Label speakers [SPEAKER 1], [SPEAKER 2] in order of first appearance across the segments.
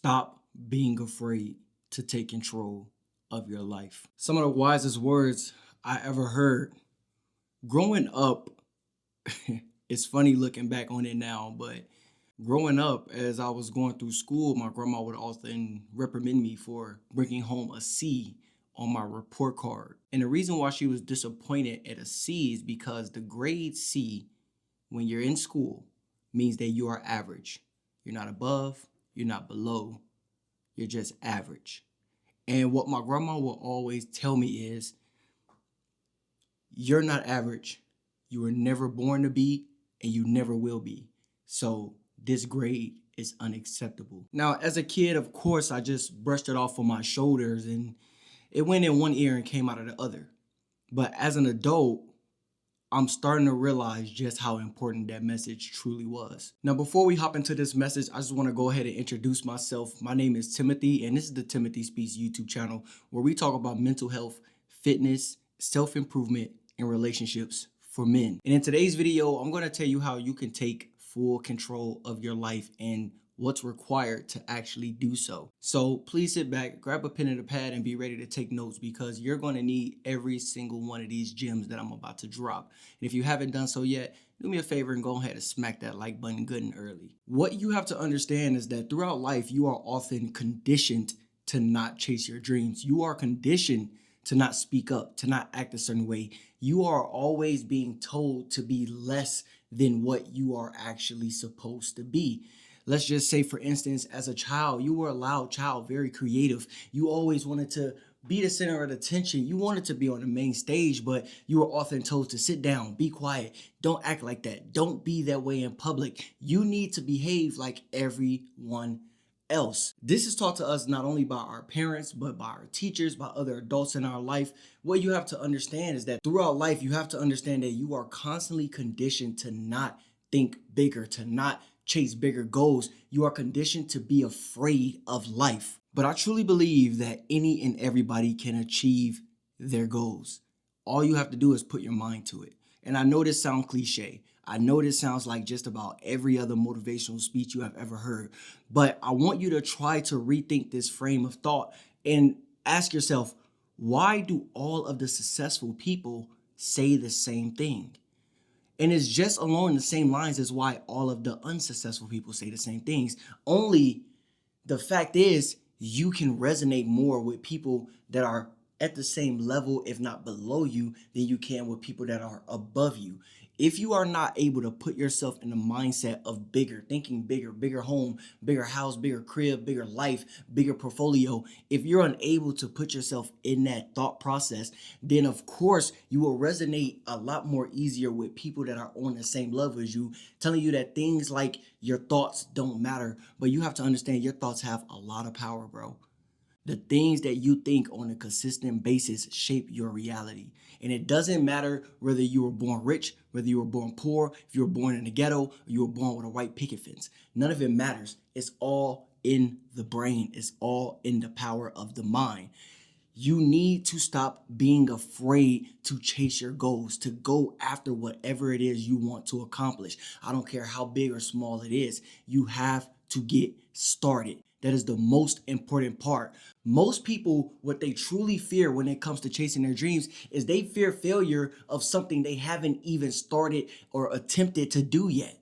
[SPEAKER 1] Stop being afraid to take control of your life. Some of the wisest words I ever heard growing up, it's funny looking back on it now, but growing up, as I was going through school, my grandma would often reprimand me for bringing home a C on my report card. And the reason why she was disappointed at a C is because the grade C, when you're in school, means that you are average. You're not above, you're not below, you're just average. And what my grandma will always tell me is, you're not average. You were never born to be, and you never will be. So this grade is unacceptable. Now, as a kid, of course, I just brushed it off on my shoulders and it went in one ear and came out of the other. But as an adult, I'm starting to realize just how important that message truly was. Now, before we hop into this message, I just want to go ahead and introduce myself. My name is Timothy, and this is the Timothy Speaks YouTube channel, where we talk about mental health, fitness, self-improvement, and relationships for men. And in today's video, I'm going to tell you how you can take full control of your life and what's required to actually do so. So please sit back, grab a pen and a pad, and be ready to take notes, because you're going to need every single one of these gems that I'm about to drop. And if you haven't done so yet, do me a favor and go ahead and smack that like button good and early. What you have to understand is that throughout life, you are often conditioned to not chase your dreams. You are conditioned to not speak up, to not act a certain way. You are always being told to be less than what you are actually supposed to be. Let's just say, for instance, as a child, you were a loud child, very creative. You always wanted to be the center of attention. You wanted to be on the main stage, but you were often told to sit down, be quiet, don't act like that, don't be that way in public. You need to behave like everyone else. This is taught to us not only by our parents, but by our teachers, by other adults in our life. What you have to understand is that throughout life, you have to understand that you are constantly conditioned to not think bigger, to not chase bigger goals. You are conditioned to be afraid of life. But I truly believe that any and everybody can achieve their goals. All you have to do is put your mind to it. And I know this sounds cliche. I know this sounds like just about every other motivational speech you have ever heard. But I want you to try to rethink this frame of thought and ask yourself, why do all of the successful people say the same thing? And it's just along the same lines as why all of the unsuccessful people say the same things. Only the fact is, you can resonate more with people that are at the same level, if not below you, than you can with people that are above you. If you are not able to put yourself in the mindset of bigger, thinking bigger, bigger home, bigger house, bigger crib, bigger life, bigger portfolio, if you're unable to put yourself in that thought process, then of course you will resonate a lot more easier with people that are on the same level as you, telling you that things like your thoughts don't matter. But you have to understand, your thoughts have a lot of power, bro. The things that you think on a consistent basis shape your reality. And it doesn't matter whether you were born rich, whether you were born poor, if you were born in the ghetto, or you were born with a white picket fence. None of it matters. It's all in the brain. It's all in the power of the mind. You need to stop being afraid to chase your goals, to go after whatever it is you want to accomplish. I don't care how big or small it is. You have to get started. That is the most important part. Most people, what they truly fear when it comes to chasing their dreams is they fear failure of something they haven't even started or attempted to do yet.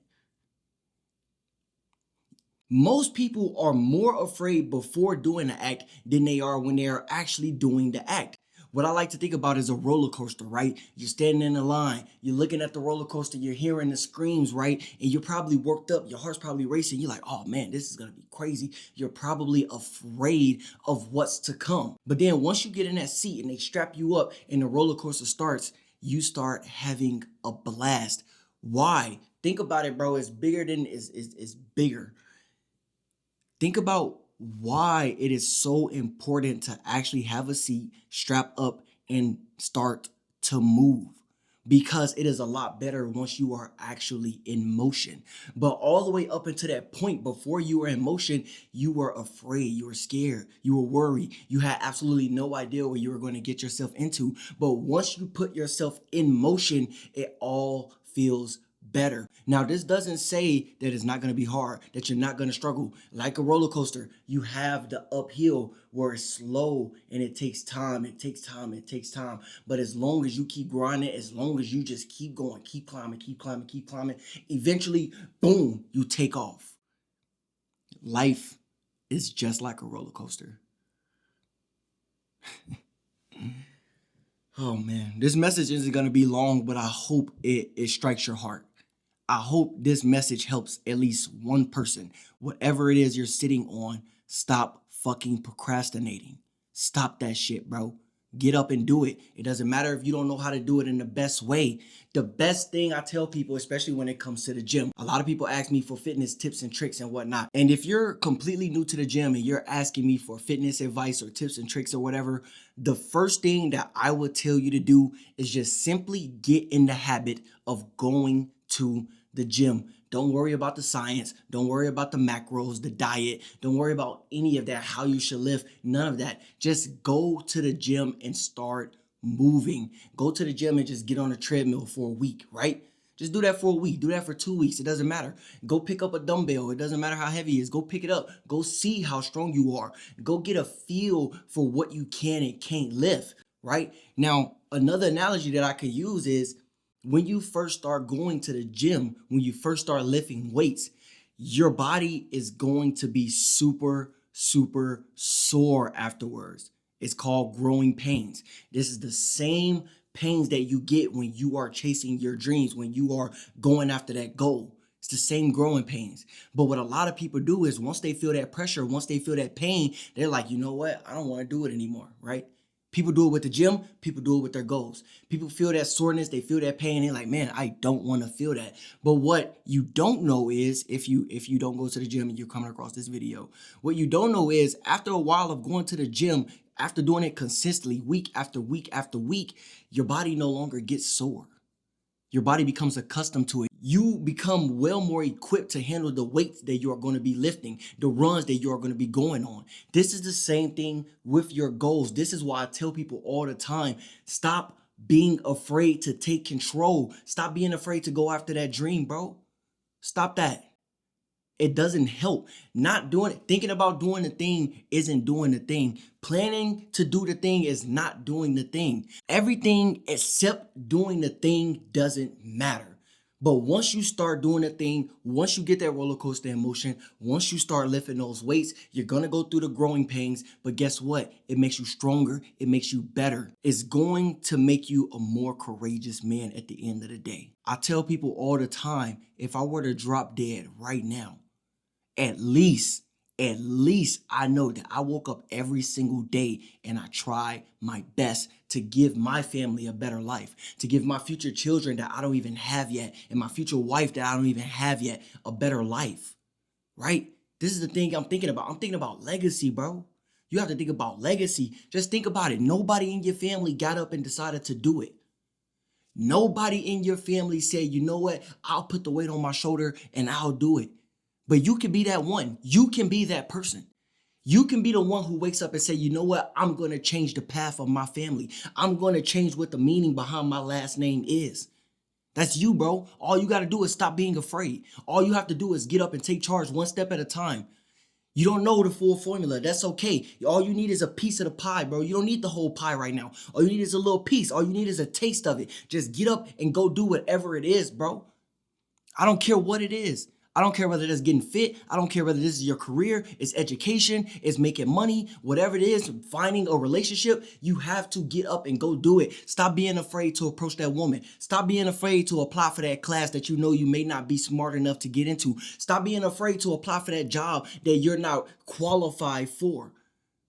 [SPEAKER 1] Most people are more afraid before doing the act than they are when they are actually doing the act. What I like to think about is a roller coaster, right? You're standing in the line, you're looking at the roller coaster, you're hearing the screams, right? And you're probably worked up, your heart's probably racing. You're like, oh man, this is gonna be crazy. You're probably afraid of what's to come. But then once you get in that seat and they strap you up and the roller coaster starts, you start having a blast. Why? Think about it, bro. It's bigger than it's bigger. Think about why it is so important to actually have a seat, strap up, and start to move. Because it is a lot better once you are actually in motion. But all the way up until that point, before you were in motion, you were afraid, you were scared, you were worried, you had absolutely no idea what you were going to get yourself into. But once you put yourself in motion, it all feels better. Now, this doesn't say that it's not going to be hard, that you're not going to struggle. Like a roller coaster, you have the uphill where it's slow and it takes time. It takes time. It takes time. But as long as you keep grinding, as long as you just keep going, keep climbing, keep climbing, keep climbing, eventually, boom, you take off. Life is just like a roller coaster. Oh man, this message isn't going to be long, but I hope it strikes your heart. I hope this message helps at least one person. Whatever it is you're sitting on, stop fucking procrastinating. Stop that shit, bro. Get up and do it. It doesn't matter if you don't know how to do it in the best way. The best thing I tell people, especially when it comes to the gym, a lot of people ask me for fitness tips and tricks and whatnot. And if you're completely new to the gym and you're asking me for fitness advice or tips and tricks or whatever, the first thing that I would tell you to do is just simply get in the habit of going to the gym. Don't worry about the science. Don't worry about the macros, the diet. Don't worry about any of that, how you should live. None of that. Just go to the gym and start moving. Go to the gym and just get on a treadmill for a week, right? Just do that for a week. Do that for 2 weeks. It doesn't matter. Go pick up a dumbbell. It doesn't matter how heavy it is. Go pick it up. Go see how strong you are. Go get a feel for what you can and can't lift, right? Now, another analogy that I could use is when you first start going to the gym, when you first start lifting weights, your body is going to be super, super sore afterwards. It's called growing pains. This is the same pains that you get when you are chasing your dreams, when you are going after that goal. It's the same growing pains. But what a lot of people do is once they feel that pressure, once they feel that pain, they're like, you know what? I don't want to do it anymore, right? People do it with the gym. People do it with their goals. People feel that soreness. They feel that pain. They're like, man, I don't want to feel that. But what you don't know is if you don't go to the gym and you're coming across this video, what you don't know is after a while of going to the gym, after doing it consistently, week after week after week, your body no longer gets sore. Your body becomes accustomed to it. You become well more equipped to handle the weights that you are going to be lifting, the runs that you are going to be going on. This is the same thing with your goals. This is why I tell people all the time, stop being afraid to take control. Stop being afraid to go after that dream, bro. Stop that. It doesn't help. Not doing it, thinking about doing the thing isn't doing the thing. Planning to do the thing is not doing the thing. Everything except doing the thing doesn't matter. But once you start doing the thing, once you get that roller coaster emotion, once you start lifting those weights, you're going to go through the growing pains. But guess what? It makes you stronger. It makes you better. It's going to make you a more courageous man at the end of the day. I tell people all the time, if I were to drop dead right now, at least I know that I woke up every single day and I try my best to give my family a better life, to give my future children that I don't even have yet, and my future wife that I don't even have yet, a better life, right? This is the thing I'm thinking about. I'm thinking about legacy, bro. You have to think about legacy. Just think about it. Nobody in your family got up and decided to do it. Nobody in your family said, you know what, I'll put the weight on my shoulder and I'll do it. But you can be that one. You can be that person. You can be the one who wakes up and say, you know what? I'm going to change the path of my family. I'm going to change what the meaning behind my last name is. That's you, bro. All you got to do is stop being afraid. All you have to do is get up and take charge one step at a time. You don't know the full formula. That's okay. All you need is a piece of the pie, bro. You don't need the whole pie right now. All you need is a little piece. All you need is a taste of it. Just get up and go do whatever it is, bro. I don't care what it is. I don't care whether that's getting fit. I don't care whether this is your career, it's education, it's making money, whatever it is, finding a relationship. You have to get up and go do it. Stop being afraid to approach that woman. Stop being afraid to apply for that class that you know you may not be smart enough to get into. Stop being afraid to apply for that job that you're not qualified for.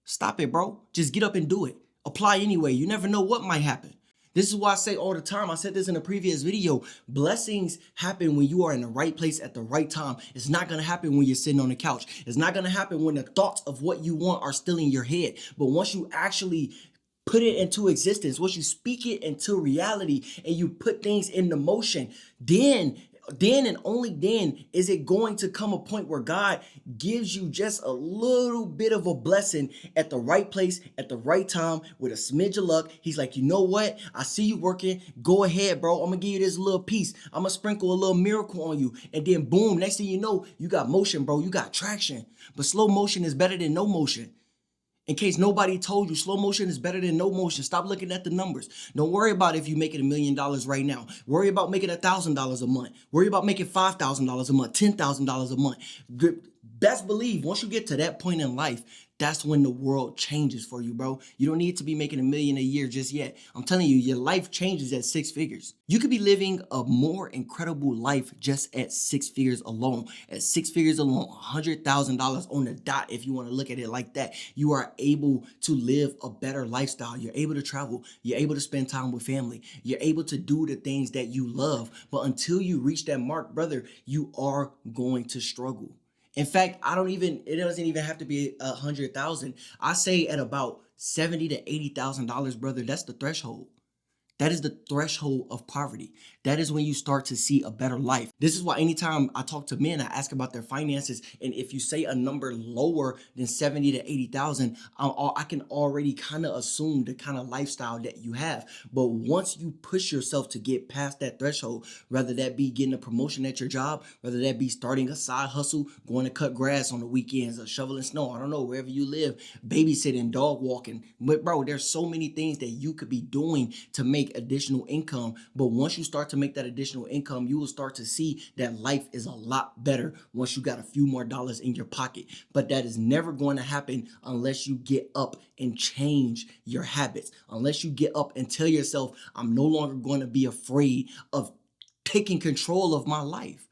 [SPEAKER 1] Stop it, bro. Just get up and do it. Apply anyway. You never know what might happen. This is why I say all the time, I said this in a previous video, blessings happen when you are in the right place at the right time. It's not going to happen when you're sitting on the couch. It's not going to happen when the thoughts of what you want are still in your head. But once you actually put it into existence, once you speak it into reality and you put things into motion, then then and only then is it going to come a point where God gives you just a little bit of a blessing at the right place at the right time with a smidge of luck. He's like, you know what? I see you working. Go ahead, bro. I'm gonna give you this little piece. I'm gonna sprinkle a little miracle on you. And then boom, next thing you know, you got motion, bro. You got traction. But slow motion is better than no motion. In case nobody told you, slow motion is better than no motion. Stop looking at the numbers. Don't worry about if you're making $1,000,000 right now. Worry about making $1,000 a month. Worry about making $5,000 a month, $10,000 a month. Best believe once you get to that point in life, that's when the world changes for you, bro. You don't need to be making $1 million a year just yet. I'm telling you, your life changes at 6 figures. You could be living a more incredible life just at 6 figures alone. At 6 figures alone, $100,000 on the dot, if you want to look at it like that. You are able to live a better lifestyle. You're able to travel. You're able to spend time with family. You're able to do the things that you love. But until you reach that mark, brother, you are going to struggle. In fact, it doesn't even have to be 100,000. I say at about 70 to $80,000, brother, that's the threshold. That is the threshold of poverty. That is when you start to see a better life. This is why anytime I talk to men, I ask about their finances. And if you say a number lower than 70 to 80,000, I can already kind of assume the kind of lifestyle that you have. But once you push yourself to get past that threshold, whether that be getting a promotion at your job, whether that be starting a side hustle, going to cut grass on the weekends or shoveling snow, I don't know, wherever you live, babysitting, dog walking. But bro, there's so many things that you could be doing to make additional income. But once you start to make that additional income, you will start to see that life is a lot better once you got a few more dollars in your pocket. But that is never going to happen unless you get up and change your habits, unless you get up and tell yourself, I'm no longer going to be afraid of taking control of my life.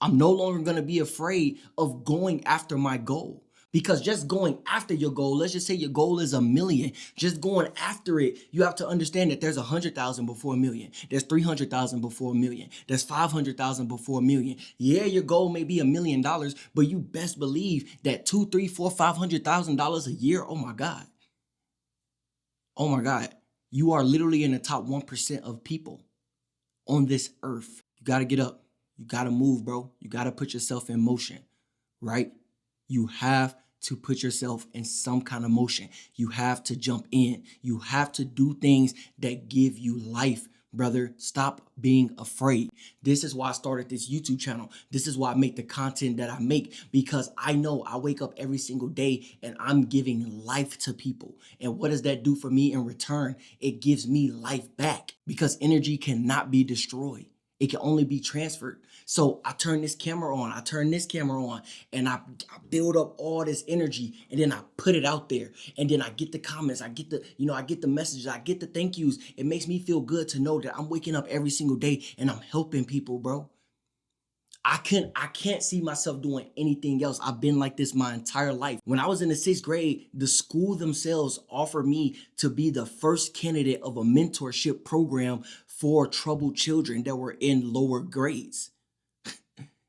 [SPEAKER 1] I'm no longer going to be afraid of going after my goal. Because just going after your goal, let's just say your goal is 1 million, just going after it, you have to understand that there's 100,000 before 1 million. There's 300,000 before 1 million. There's 500,000 before 1 million. Yeah, your goal may be $1 million, but you best believe that two, three, four, $500,000 a year. Oh my God. Oh my God. You are literally in the top 1% of people on this earth. You got to get up. You got to move, bro. You got to put yourself in motion, right? You have to put yourself in some kind of motion. You have to jump in. You have to do things that give you life, brother. Stop being afraid. This is why I started this YouTube channel. This is why I make the content that I make, because I know I wake up every single day and I'm giving life to people. And what does that do for me in return? It gives me life back, because energy cannot be destroyed. It can only be transferred. So I turn this camera on, and I build up all this energy, and then I put it out there. And then I get the comments, I get the messages, I get the thank yous. It makes me feel good to know that I'm waking up every single day and I'm helping people, bro. I can't see myself doing anything else. I've been like this my entire life. When I was in the 6th grade, the school themselves offered me to be the first candidate of a mentorship program for troubled children that were in lower grades.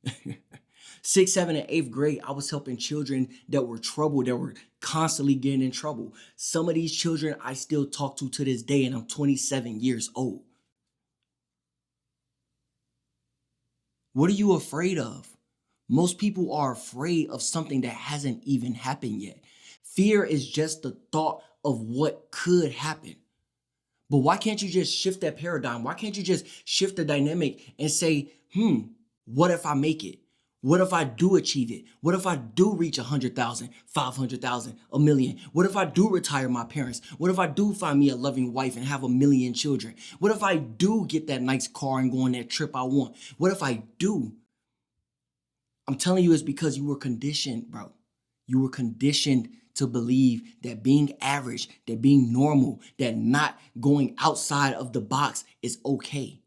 [SPEAKER 1] 6th, 7th, and 8th grade, I was helping children that were troubled, that were constantly getting in trouble. Some of these children I still talk to this day, and I'm 27 years old. What are you afraid of? Most people are afraid of something that hasn't even happened yet. Fear is just the thought of what could happen. But why can't you just shift that paradigm? Why can't you just shift the dynamic and say, what if I make it? What if I do achieve it? What if I do reach 100,000, 500,000, 1 million? What if I do retire my parents? What if I do find me a loving wife and have 1 million children? What if I do get that nice car and go on that trip I want? What if I do? I'm telling you, it's because you were conditioned, bro. You were conditioned to believe that being average, that being normal, that not going outside of the box is okay.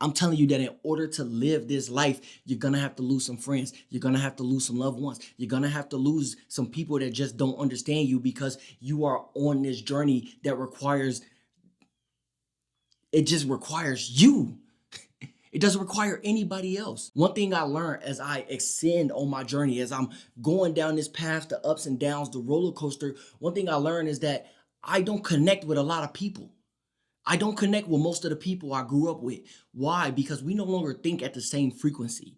[SPEAKER 1] I'm telling you that in order to live this life, you're going to have to lose some friends. You're going to have to lose some loved ones. You're going to have to lose some people that just don't understand you, because you are on this journey that just requires you. It doesn't require anybody else. One thing I learned as I ascend on my journey, as I'm going down this path, the ups and downs, the roller coaster, one thing I learned is that I don't connect with a lot of people. I don't connect with most of the people I grew up with. Why? Because we no longer think at the same frequency.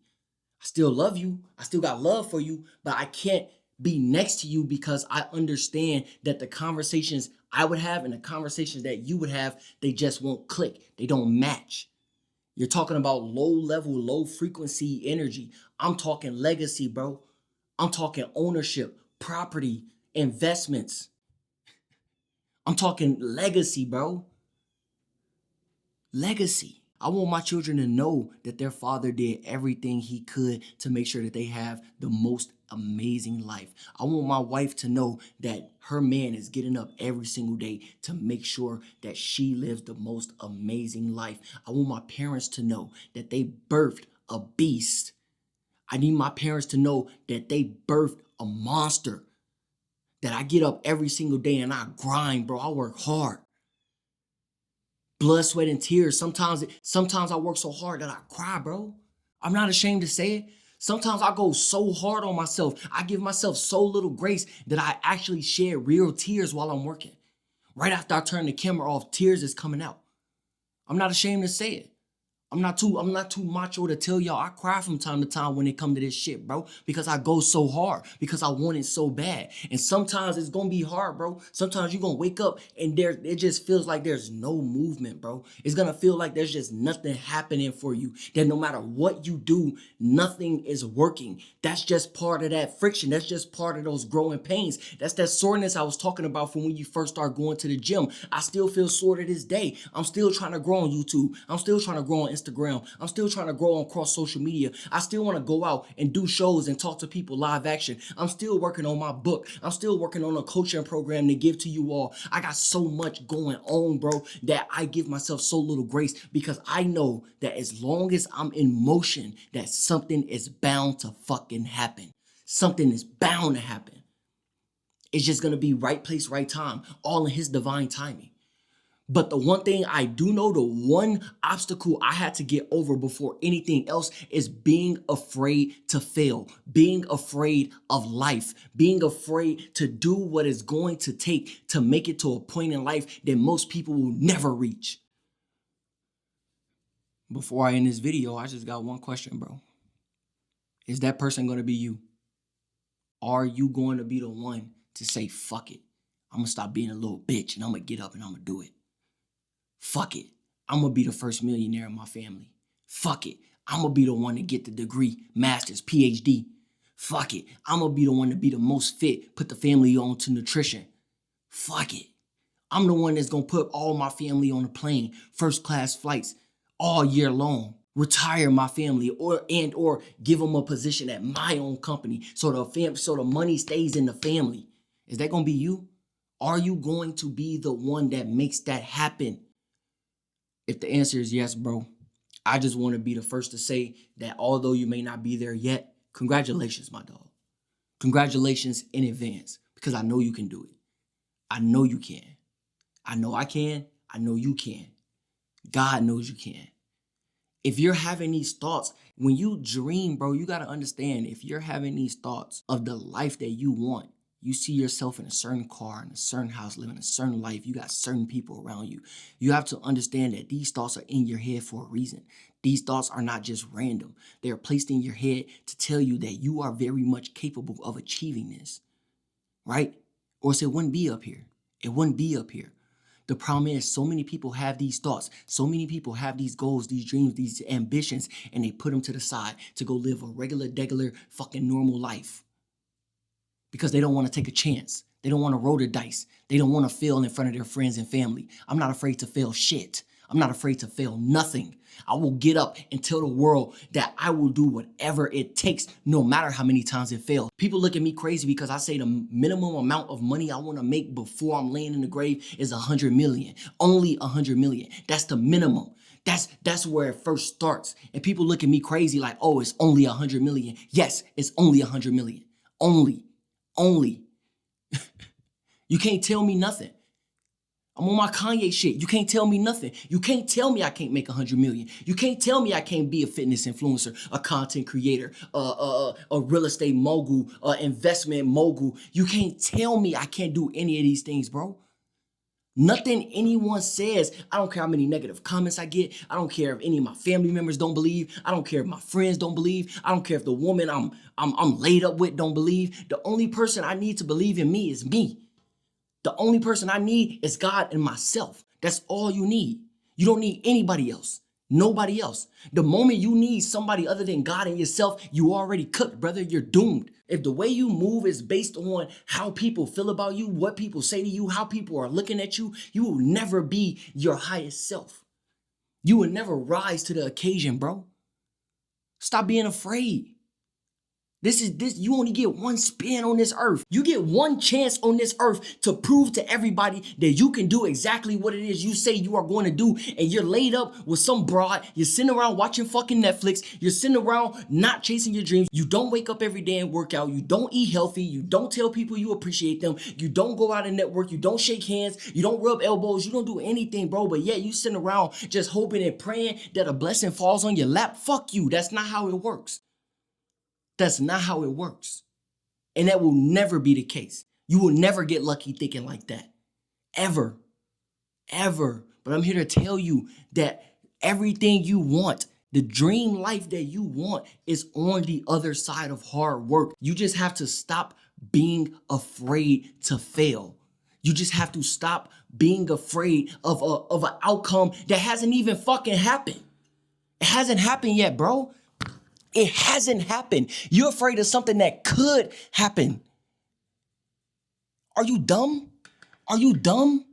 [SPEAKER 1] I still love you. I still got love for you, but I can't be next to you because I understand that the conversations I would have and the conversations that you would have, they just won't click. They don't match. You're talking about low level, low frequency energy. I'm talking legacy, bro. I'm talking ownership, property, investments. I'm talking legacy, bro. Legacy. I want my children to know that their father did everything he could to make sure that they have the most amazing life. I want my wife to know that her man is getting up every single day to make sure that she lives the most amazing life. I want my parents to know that they birthed a beast. I need my parents to know that they birthed a monster. That I get up every single day and I grind, bro. I work hard. Blood, sweat, and tears. Sometimes I work so hard that I cry, bro. I'm not ashamed to say it. Sometimes I go so hard on myself. I give myself so little grace that I actually shed real tears while I'm working. Right after I turn the camera off, tears is coming out. I'm not ashamed to say it. I'm not too macho to tell y'all I cry from time to time when it come to this shit, bro. Because I go so hard. Because I want it so bad. And sometimes it's gonna be hard, bro. Sometimes you're gonna wake up and it just feels like there's no movement, bro. It's gonna feel like there's just nothing happening for you. That no matter what you do, nothing is working. That's just part of that friction. That's just part of those growing pains. That's that soreness I was talking about from when you first start going to the gym. I still feel sore to this day. I'm still trying to grow on YouTube. I'm still trying to grow on Instagram. I'm still trying to grow across social media. I still want to go out and do shows and talk to people live action. I'm still working on my book. I'm still working on a coaching program to give to you all. I got so much going on, bro, that I give myself so little grace because I know that as long as I'm in motion, that something is bound to fucking happen. Something is bound to happen. It's just going to be right place, right time, all in his divine timing. But the one thing I do know, the one obstacle I had to get over before anything else is being afraid to fail, being afraid of life, being afraid to do what it's going to take to make it to a point in life that most people will never reach. Before I end this video, I just got one question, bro. Is that person going to be you? Are you going to be the one to say, fuck it, I'm going to stop being a little bitch and I'm going to get up and I'm going to do it? Fuck it, I'm going to be the first millionaire in my family. Fuck it, I'm going to be the one to get the degree, master's, PhD. Fuck it, I'm going to be the one to be the most fit, put the family on to nutrition. Fuck it, I'm the one that's going to put all my family on a plane, first class flights, all year long. Retire my family or give them a position at my own company so the money stays in the family. Is that going to be you? Are you going to be the one that makes that happen? If the answer is yes, bro, I just want to be the first to say that although you may not be there yet, congratulations, my dog. Congratulations in advance because I know you can do it. I know you can. I know I can. I know you can. God knows you can. If you're having these thoughts, when you dream, bro, you got to understand if you're having these thoughts of the life that you want, you see yourself in a certain car, in a certain house, living a certain life, you got certain people around you. You have to understand that these thoughts are in your head for a reason. These thoughts are not just random. They are placed in your head to tell you that you are very much capable of achieving this, right? Or else it wouldn't be up here. It wouldn't be up here. The problem is so many people have these thoughts. So many people have these goals, these dreams, these ambitions, and they put them to the side to go live a regular, degular, fucking normal life. Because they don't want to take a chance. They don't want to roll the dice. They don't want to fail in front of their friends and family. I'm not afraid to fail shit. I'm not afraid to fail nothing. I will get up and tell the world that I will do whatever it takes, no matter how many times it fails. People look at me crazy because I say the minimum amount of money I want to make before I'm laying in the grave is 100 million. Only 100 million. That's the minimum. That's where it first starts. And people look at me crazy like, oh, it's only 100 million. Yes, it's only 100 million. Only. You can't tell me nothing. I'm on my Kanye shit. You can't tell me nothing. You can't tell me I can't make 100 million. You can't tell me I can't be a fitness influencer, a content creator, a real estate mogul, investment mogul. You can't tell me I can't do any of these things, bro. Nothing anyone says. I don't care how many negative comments I get. I don't care if any of my family members don't believe. I don't care if my friends don't believe. I don't care if the woman I'm laid up with don't believe. The only person I need to believe in me is me. The only person I need is God and myself. That's all you need. You don't need anybody else. Nobody else. The moment you need somebody other than God and yourself, you already cooked, brother. You're doomed. If the way you move is based on how people feel about you, what people say to you, how people are looking at you, you will never be your highest self. You will never rise to the occasion, bro. Stop being afraid. This, you only get one spin on this earth. You get one chance on this earth to prove to everybody that you can do exactly what it is you say you are going to do. And you're laid up with some broad. You're sitting around watching fucking Netflix. You're sitting around not chasing your dreams. You don't wake up every day and work out. You don't eat healthy. You don't tell people you appreciate them. You don't go out and network. You don't shake hands. You don't rub elbows. You don't do anything, bro. But yeah, you sitting around just hoping and praying that a blessing falls on your lap. Fuck you. That's not how it works. That's not how it works. And that will never be the case. You will never get lucky thinking like that. Ever. Ever. But I'm here to tell you that everything you want, the dream life that you want, is on the other side of hard work. You just have to stop being afraid to fail. You just have to stop being afraid of an outcome that hasn't even fucking happened. It hasn't happened yet, bro. It hasn't happened. You're afraid of something that could happen. Are you dumb? Are you dumb?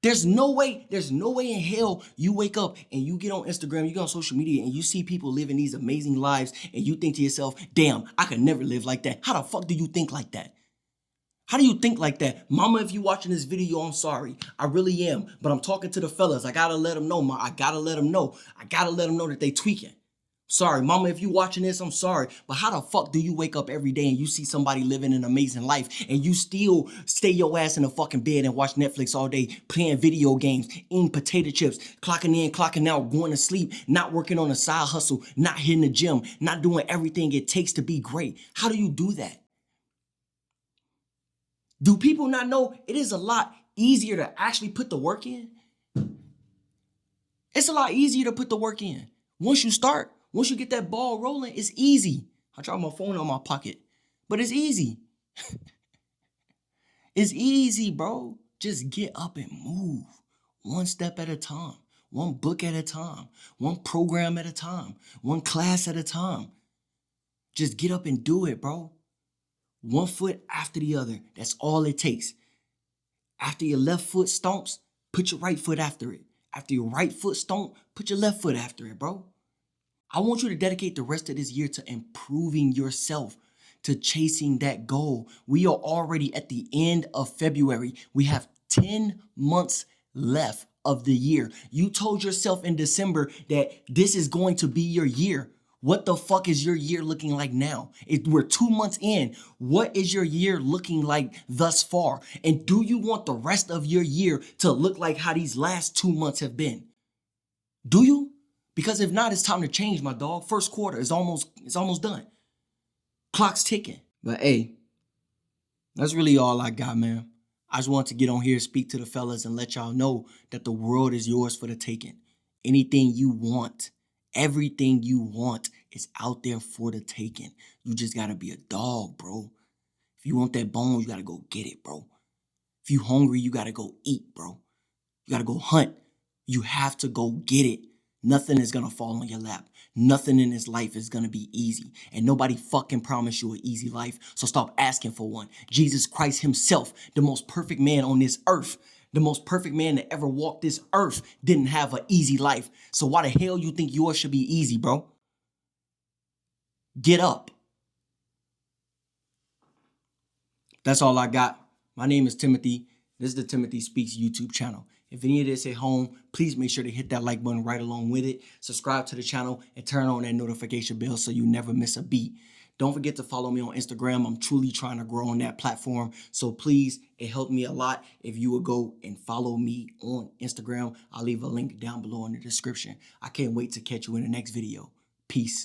[SPEAKER 1] There's no way in hell you wake up and you get on Instagram, you get on social media and you see people living these amazing lives and you think to yourself, damn, I could never live like that. How the fuck do you think like that? How do you think like that? Mama, if you watching this video, I'm sorry. I really am. But I'm talking to the fellas. I gotta let them know, ma. I gotta let them know. I gotta let them know that they tweaking. Sorry, mama, if you watching this, I'm sorry. But how the fuck do you wake up every day and you see somebody living an amazing life and you still stay your ass in the fucking bed and watch Netflix all day, playing video games, eating potato chips, clocking in, clocking out, going to sleep, not working on a side hustle, not hitting the gym, not doing everything it takes to be great? How do you do that? Do people not know it is a lot easier to actually put the work in? It's a lot easier to put the work in. Once you get that ball rolling, it's easy. I drop my phone on my pocket, but it's easy. It's easy, bro. Just get up and move. One step at a time, one book at a time, one program at a time, one class at a time. Just get up and do it, bro. One foot after the other. That's all it takes. After your left foot stomps, put your right foot after it. After your right foot stomp, put your left foot after it, bro. I want you to dedicate the rest of this year to improving yourself, to chasing that goal. We are already at the end of February. We have 10 months left of the year. You told yourself in December that this is going to be your year. What the fuck is your year looking like now? We're 2 months in. What is your year looking like thus far? And do you want the rest of your year to look like how these last 2 months have been? Do you? Because if not, it's time to change, my dog. First quarter is almost done. Clock's ticking. But hey, that's really all I got, man. I just wanted to get on here, speak to the fellas, and let y'all know that the world is yours for the taking. Anything you want, everything you want is out there for the taking. You just gotta be a dog, bro. If you want that bone, you gotta go get it, bro. If you hungry, you gotta go eat, bro. You gotta go hunt. You have to go get it. Nothing is gonna fall on your lap. Nothing in this life is gonna be easy. And nobody fucking promised you an easy life. So stop asking for one. Jesus Christ himself, the most perfect man on this earth, the most perfect man that ever walked this earth, didn't have an easy life. So why the hell you think yours should be easy, bro? Get up. That's all I got. My name is Timothy. This is the Timothy Speaks YouTube channel. If any of this hit home, please make sure to hit that like button right along with it. Subscribe to the channel and turn on that notification bell so you never miss a beat. Don't forget to follow me on Instagram. I'm truly trying to grow on that platform. So please, it helped me a lot if you would go and follow me on Instagram. I'll leave a link down below in the description. I can't wait to catch you in the next video. Peace.